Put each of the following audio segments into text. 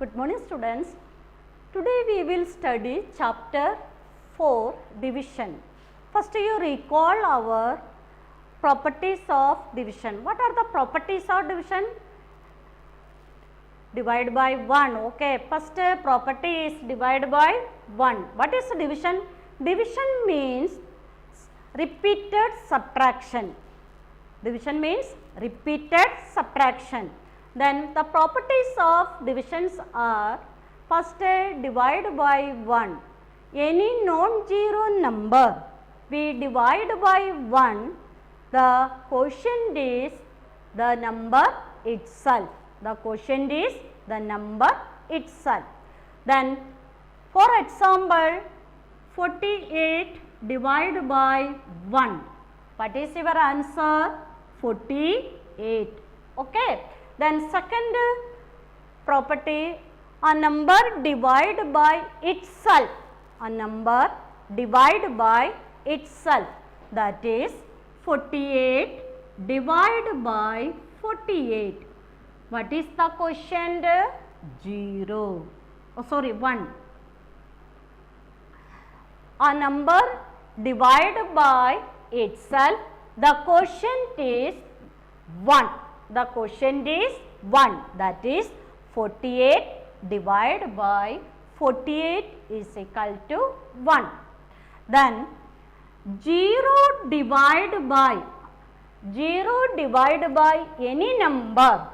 Good morning students. Today we will study chapter 4 division. First you recall our properties of division. What are the properties of division? Divide by 1. Okay, first property is divide by 1. What is division? Division means repeated subtraction. Division means repeated subtraction. Then the properties of divisions are, first divide by 1. Any non-zero number we divide by 1, the quotient is the number itself. The quotient is the number itself. Then for example, 48 divided by 1. What is your answer? 48. Okay. Then second property, a number divided by itself. A number divided by itself. That is 48 divided by 48. What is the quotient? 0. Oh, sorry, 1. A number divided by itself, the quotient is 1. The quotient is 1. That is 48 divided by 48 is equal to 1. Then 0 divided by any number.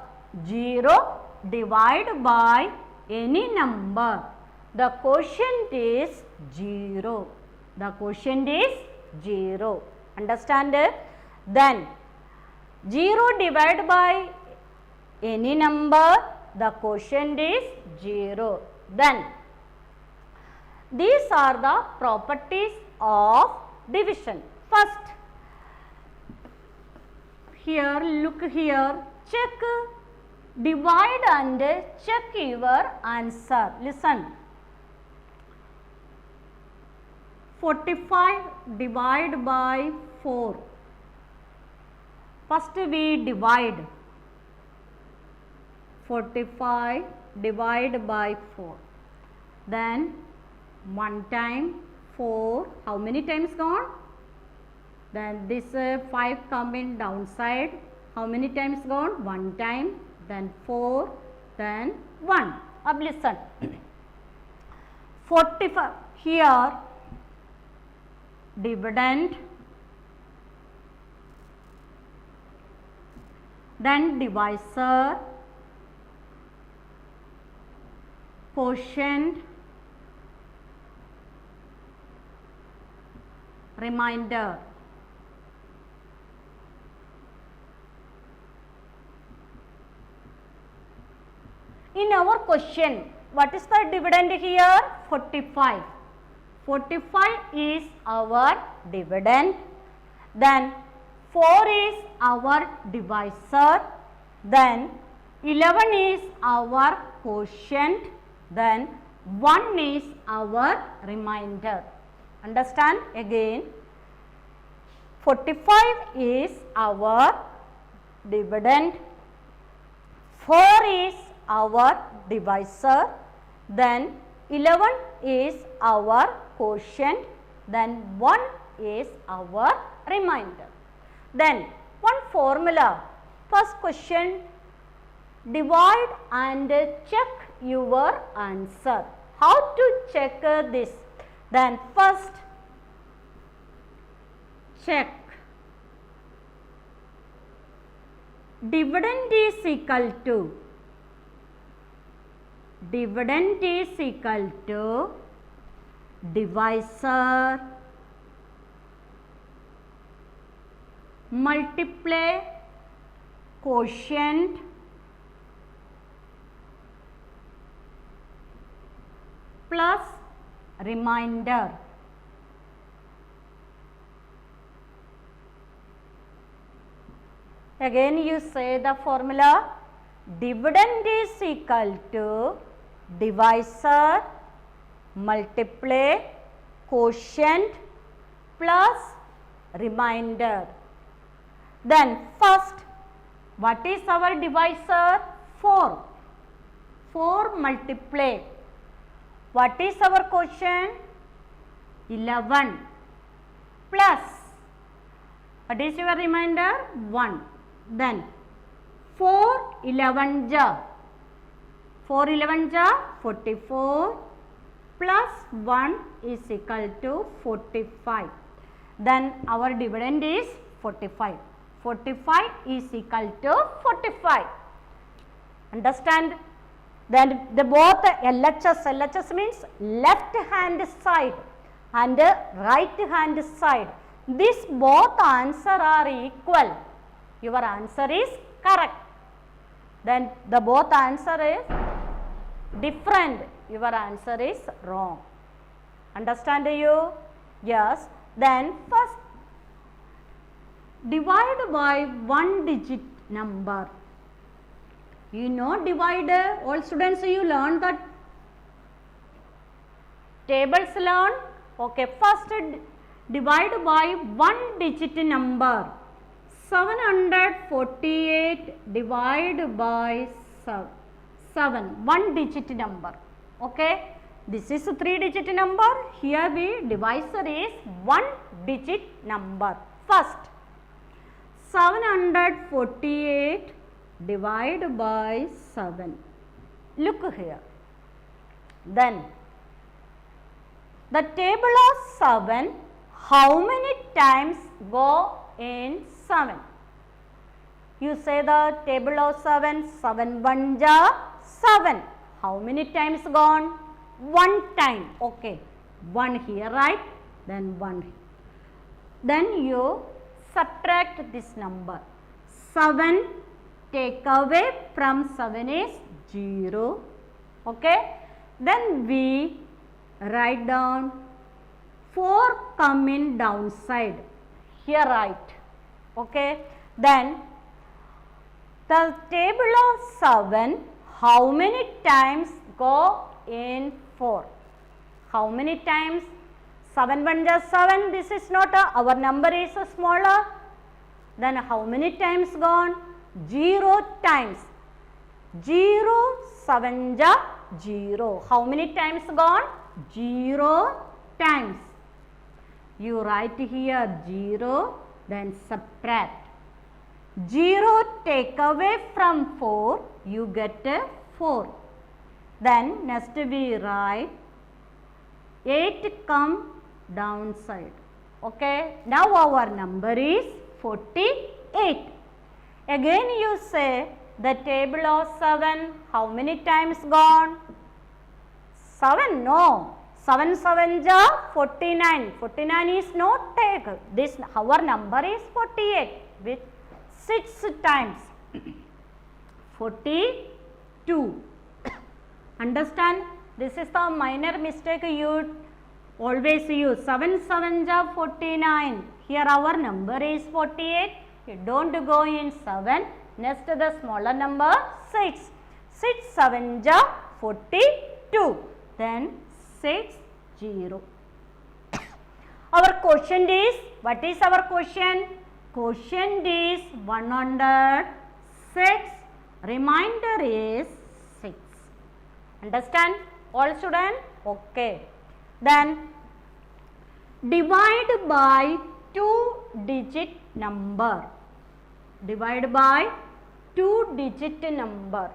0 divided by any number. The quotient is 0. The quotient is 0. Understand? Then 0 divided by any number, the quotient is 0. Then these are the properties of division. First, here, look here, check, divide and check your answer. Listen. 45 divided by 4. First we divide. 45 divided by 4. Then 1 time 4. How many times gone? Then this 5 come in downside. How many times gone? 1 time. Then 4. Then 1. Now listen. 45 here. Dividend, then divisor, quotient, remainder. In our question, what is the dividend here? 45. 45 is our dividend, then 4 is our divisor, then 11 is our quotient, then 1 is our remainder. Understand? Again, 45 is our dividend, 4 is our divisor, then 11 is our quotient, then 1 is our remainder. Then one formula. First question, divide and check your answer. How to check this? Then first check. Dividend is equal to divisor multiply quotient plus remainder. Again you say the formula. Dividend is equal to divisor multiply quotient plus remainder. Then first, what is our divisor? 4. 4 multiply. What is our question? 11 plus, what is your reminder? 1. Then 4 11 ja, 4 11 ja 44 plus 1 is equal to 45. Then our dividend is 45. 45 is equal to 45. Understand? Then the both LHS means left hand side and right hand side. This both answer are equal. Your answer is correct. Then the both answer is different. Your answer is wrong. Understand you? Yes. Then first divide by one digit number. You know divider. All students, you learn that tables learn. Okay, first divide by one digit number. 748 divided by 7, 1 digit number. Okay, this is a 3 digit number. Here the divisor is 1 digit number. First 748 divided by 7. Look here. Then the table of 7, how many times go in 7? You say the table of 7, 7 1 ja 7. How many times gone? 1 time. Okay, 1 here, right? Then 1 here. Then you subtract this number. 7 take away from 7 is 0. Okay, then we write down 4 coming downside. Here write. Okay, then the table of 7, how many times go in 4? How many times? 7 1 ja 7. This is not our number is smaller. Then how many times gone? 0 times. 0 7 ja 0. How many times gone? 0 times. You write here 0, then subtract. 0 take away from 4, you get 4. Then next we write 8 come downside. Okay, now our number is 48. Again you say the table of 7, how many times gone? 7, no. 7 7 ja 49. 49 is not take. This our number is 48 with 6 times. 42. Understand? This is the minor mistake you always use. 7 7 ja 49. Here our number is 48. You don't go in 7. Next the smaller number 6. 6 7 ja 42. Then 6 0. Our quotient is, what is our quotient? Quotient is 106. Remainder is 6. Understand? All students? Okay. Then divide by 2 digit number. Divide by 2 digit number.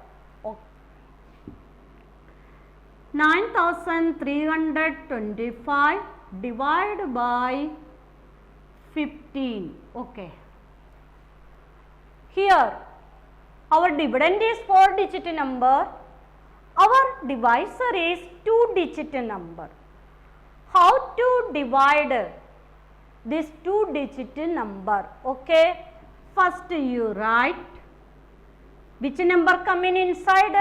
9325 divided by 15. Okay. Here our dividend is 4 digit number. Our divisor is 2 digit number. How to divide this 2 digit number? Okay. First you write which number coming inside?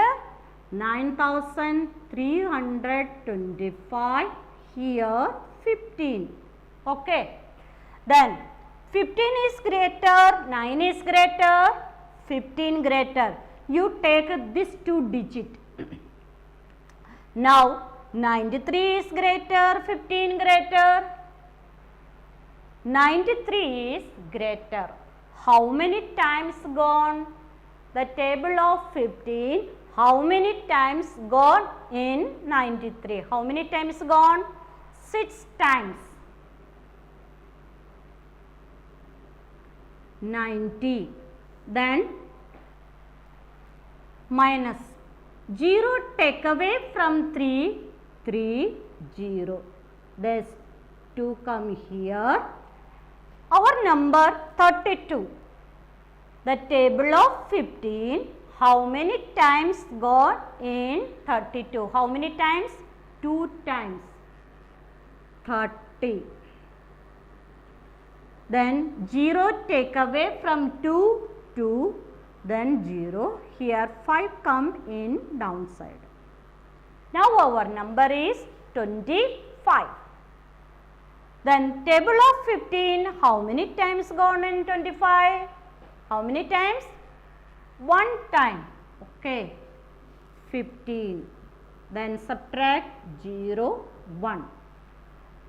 9325, here 15. Okay. Then 15 is greater, 9 is greater, 15 greater. You take this 2 digit. Now 93 is greater, 15 greater. 93 is greater. How many times gone? The table of 15, How many times gone in 93? How many times gone? 6 times. 90. Then minus 0 take away from 3, 3, 0. There's 2 come here. Our number 32. The table of 15. How many times gone in 32? How many times? 2 times. 30. Then 0 take away from 2, 2. Then 0. Here 5 come in downside. Now our number is 25. Then table of 15. How many times gone in 25? How many times? 1 time. Okay. 15. Then subtract 0, 1.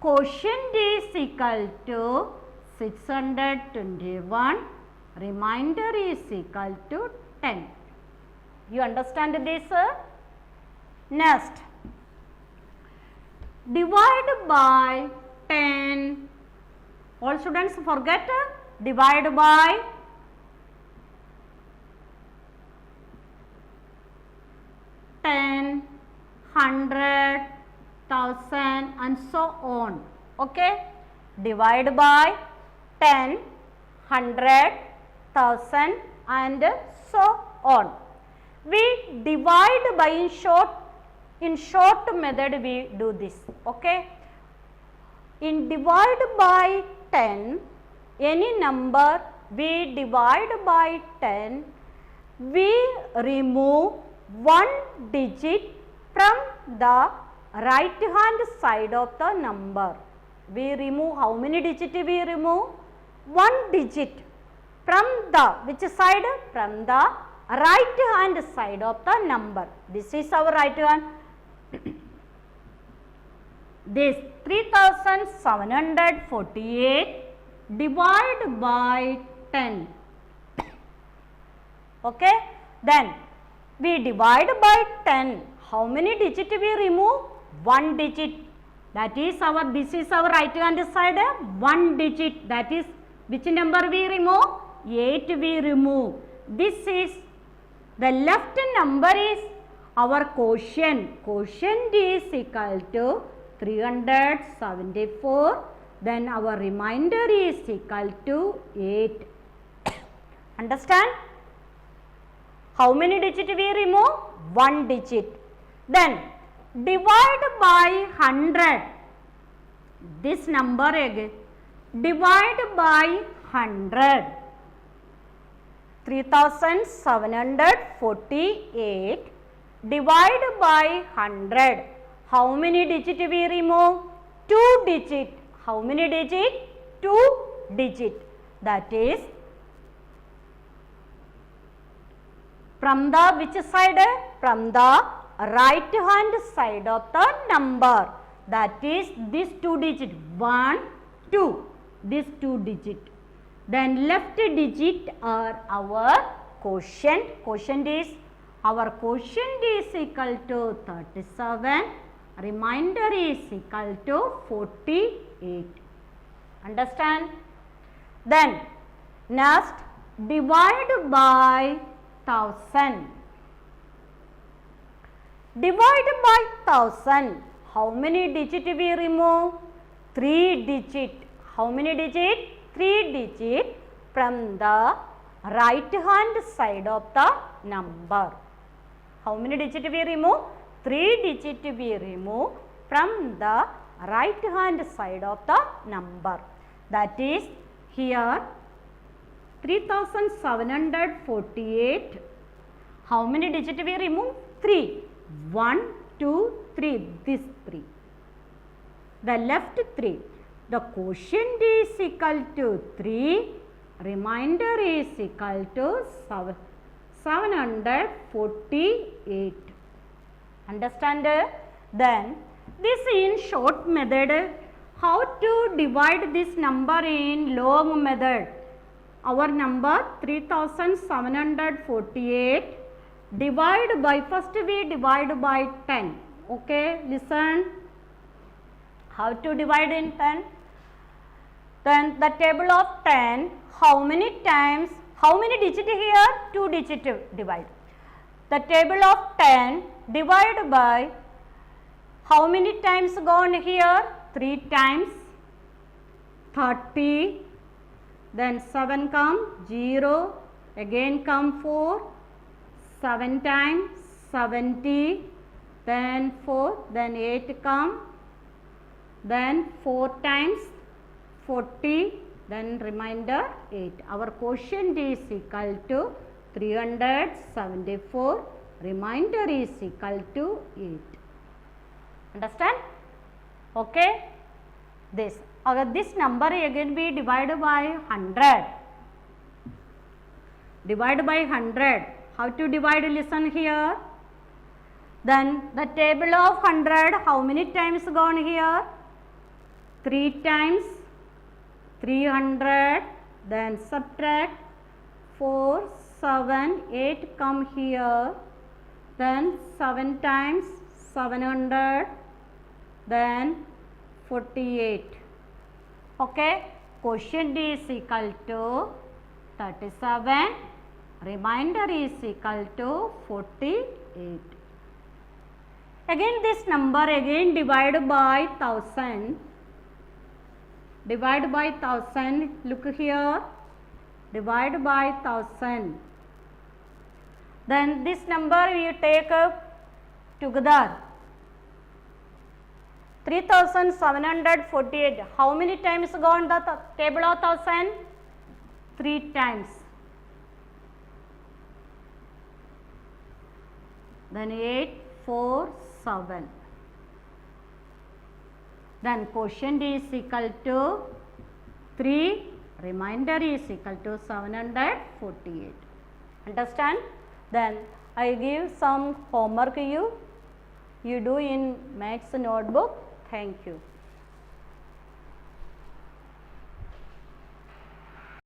Quotient is equal to 621. Remainder is equal to 10. You understand this? Next. Divide by 10. All students forget divide by 10, 100, 1000 and so on. Okay. Divide by 10, 100, 1000 and so on. We divide by in short method we do this. Okay. In divide by 10, any number we divide by 10, we remove 1 digit from the right hand side of the number. We remove how many digits we remove? 1 digit from the which side? From the right hand side of the number. This is our right hand. This 3748 divide by 10. Okay. Then we divide by 10. How many digits we remove? 1 digit. That is this is our right hand side. 1 digit. That is which number we remove? 8 we remove. This is the left number is our quotient. Quotient is equal to 374. Then our remainder is equal to 8. Understand? How many digits we remove? 1 digit. Then divide by 100. This number again. Divide by 100. 3748 divide by 100. How many digits we remove? 2 digit. How many digit? 2 digit. That is from the which side? From the right hand side of the number. That is this 2 digit. 1, 2. This 2 digit. Then left digit are our quotient. Quotient is our quotient is equal to 37. Remainder is equal to 48. Understand? Then next divide by 1000. Divide by 1000. How many digit we remove? 3 digit. How many digit? 3 digit from the right hand side of the number. How many digit we remove? 3 digit we remove from the right hand side of the number. That is here 3748. How many digit we remove? 3. 1, 2, 3. This 3. The left 3. The quotient is equal to 3. Remainder is equal to 748. Understand? Then this in short method. How to divide this number in long method? Our number 3748. divide by, first we divide by 10. Okay, listen. How to divide in 10? Then the table of 10, how many times, how many digit here? 2 digit divide. The table of 10 divide by, how many times gone here? 3 times, 30, then 7 come, 0, again come 4, 7 times, 70, then 4, then 8 come, then 4 times, 40, then remainder 8. Our quotient is equal to 374, remainder is equal to 8. Understand? Okay. This number again we divide by 100. Divide by 100. How to divide? Listen here. Then the table of 100, how many times gone here? 3 times, 300, then subtract 4, 7, 8 come here, then 7 times 700, then 48. Okay, quotient is equal to 37, remainder is equal to 48. Again this number again divide by 1000. Divide by 1000, look here, divide by 1000. Then this number you take together. 3748, how many times gone the table of 1000? 3 times. Then 8, 4, 7. Then quotient is equal to 3, remainder is equal to 748. Understand? Then I give some homework you do in maths notebook. Thank you.